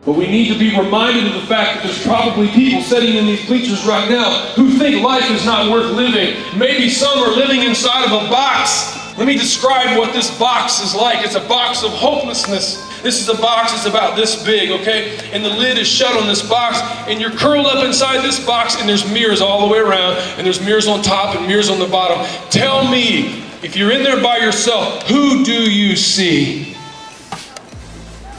But we need to be reminded of the fact that there's probably people sitting in these bleachers right now who think life is not worth living. Maybe some are living inside of a box. Let me describe what this box is like. It's a box of hopelessness. This is a box that's about this big, okay? And the lid is shut on this box, and you're curled up inside this box, and there's mirrors all the way around, and there's mirrors on top and mirrors on the bottom. Tell me, if you're in there by yourself, who do you see?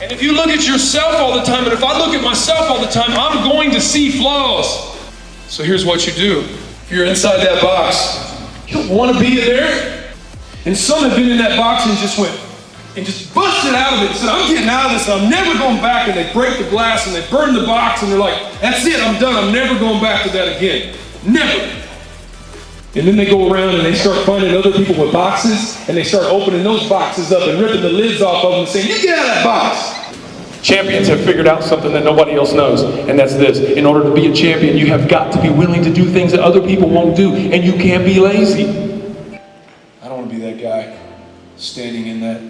And if you look at yourself all the time, and if I look at myself all the time, I'm going to see flaws. So here's what you do. If you're inside that box, you don't want to be there. And some have been in that box and just went, and just busted out of it and said, I'm getting out of this, I'm never going back. And they break the glass and they burn the box and they're like, that's it, I'm done, I'm never going back to that again. Never. And then they go around and they start finding other people with boxes, and they start opening those boxes up and ripping the lids off of them and saying, you get out of that box. Champions have figured out something that nobody else knows, and that's this. In order to be a champion, you have got to be willing to do things that other people won't do, and you can't be lazy. I don't want to be that guy standing in that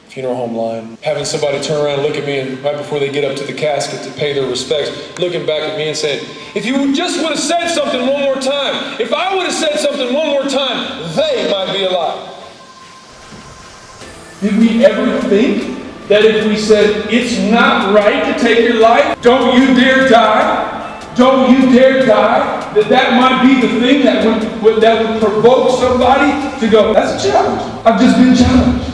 funeral home line, having somebody turn around and look at me, and right before they get up to the casket to pay their respects, looking back at me and saying, if you just would have said something one more time, if I would have said something one more time, they might be alive. Did we ever think that if we said, it's not right to take your life, don't you dare die, don't you dare die, that might be the thing that would provoke somebody to go, that's a challenge. I've just been challenged.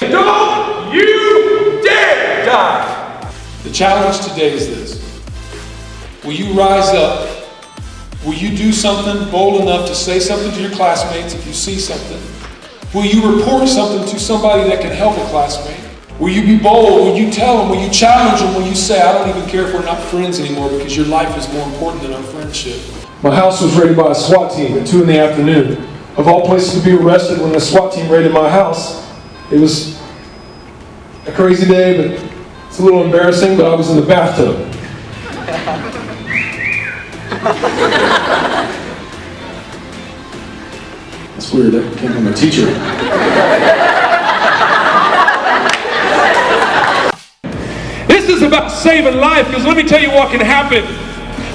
Don't you dare die. The challenge today is this. Will you rise up? Will you do something bold enough to say something to your classmates if you see something? Will you report something to somebody that can help a classmate? Will you be bold? Will you tell them? Will you challenge them? Will you say, I don't even care if we're not friends anymore because your life is more important than our friendship? My house was raided by a SWAT team at 2 in the afternoon. Of all places to be arrested when the SWAT team raided my house. It was a crazy day, but it's a little embarrassing, but I was in the bathtub. That's weird, that came from a teacher. This is about saving life, because let me tell you what can happen.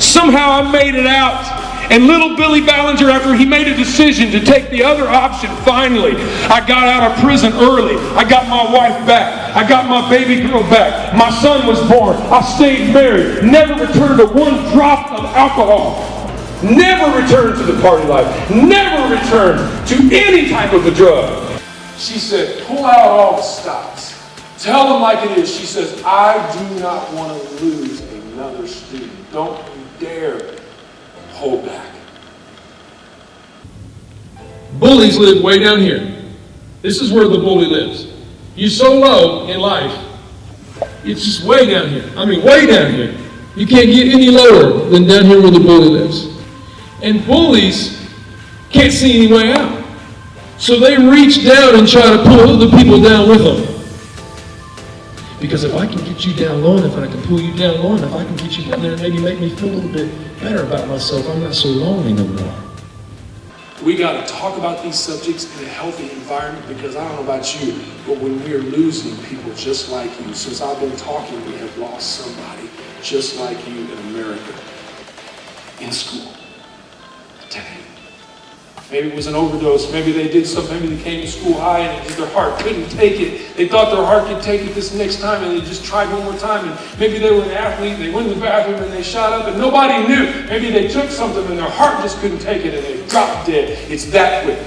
Somehow I made it out. And little Billy Ballenger, after he made a decision to take the other option, finally, I got out of prison early. I got my wife back. I got my baby girl back. My son was born. I stayed married. Never returned to one drop of alcohol. Never returned to the party life. Never returned to any type of a drug. She said, pull out all the stops. Tell them like it is. She says, I do not want to lose another student. Don't you dare hold back. Bullies live way down here. This is where the bully lives. You're so low in life, it's just way down here. I mean, way down here. You can't get any lower than down here where the bully lives. And bullies can't see any way out. So they reach down and try to pull other people down with them. Because if I can get you down low enough, and I can pull you down low enough, I can get you down there and maybe make me feel a little bit better about myself. I'm not so lonely no more. We got to talk about these subjects in a healthy environment, because I don't know about you, but when we are losing people just like you, since I've been talking, we have lost somebody just like you in America, in school, today. Maybe it was an overdose, maybe they did something, maybe they came to school high and their heart couldn't take it. They thought their heart could take it this next time, and they just tried one more time, and maybe they were an athlete, they went to the bathroom and they shot up and nobody knew. Maybe they took something and their heart just couldn't take it and they dropped dead. It's that quick.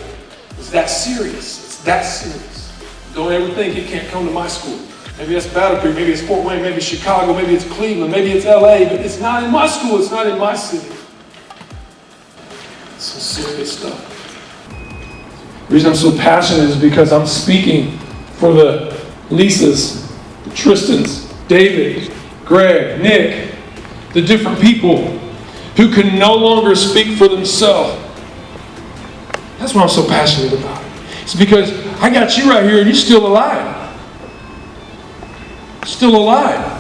It's that serious. It's that serious. Don't ever think it can't come to my school. Maybe that's Battle Creek, maybe it's Fort Wayne, maybe it's Chicago, maybe it's Cleveland, maybe it's LA, but it's not in my school, it's not in my city. It's some serious stuff. The reason I'm so passionate is because I'm speaking for the Lisas, the Tristans, David, Greg, Nick, the different people who can no longer speak for themselves. That's what I'm so passionate about. It's because I got you right here and you're still alive. Still alive.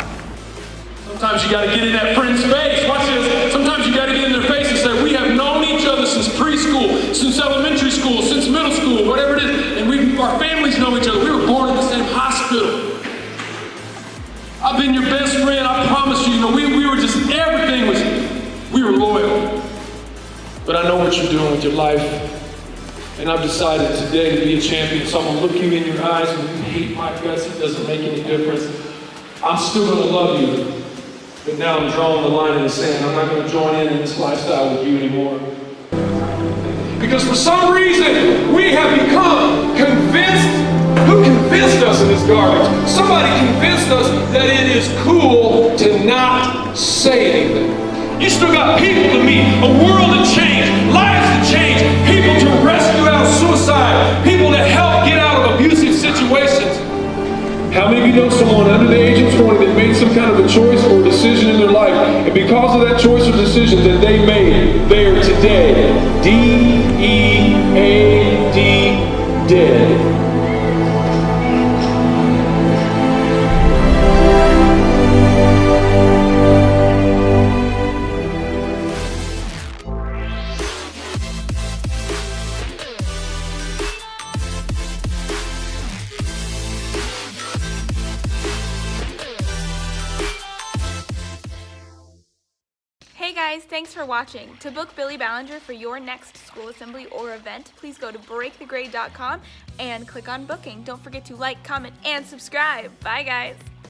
Sometimes you got to get in that friend's face. Watch this. Sometimes you got to get in their face and say, we have known each other since preschool, since elementary school, since middle school, whatever I've been your best friend, I promise you. You know, we were just, everything was, we were loyal. But I know what you're doing with your life. And I've decided today to be a champion. So I'm gonna look you in your eyes. When you hate my guts, it doesn't make any difference. I'm still gonna love you. But now I'm drawing the line in the sand. I'm not gonna join in this lifestyle with you anymore. Because for some reason, we have become convinced. Who convinced us of this garbage? Somebody convinced us that it is cool to not say anything. You still got people to meet, a world to change, lives to change, people to rescue out of suicide, people to help get out of abusive situations. How many of you know someone under the age of 20 that made some kind of a choice or a decision in their life, and because of that choice or decision that they made, they are today D-E-A-D, dead. Hey guys, thanks for watching. To book Billy Ballenger for your next school assembly or event, please go to breakthegrade.com and click on booking. Don't forget to like, comment, and subscribe. Bye guys.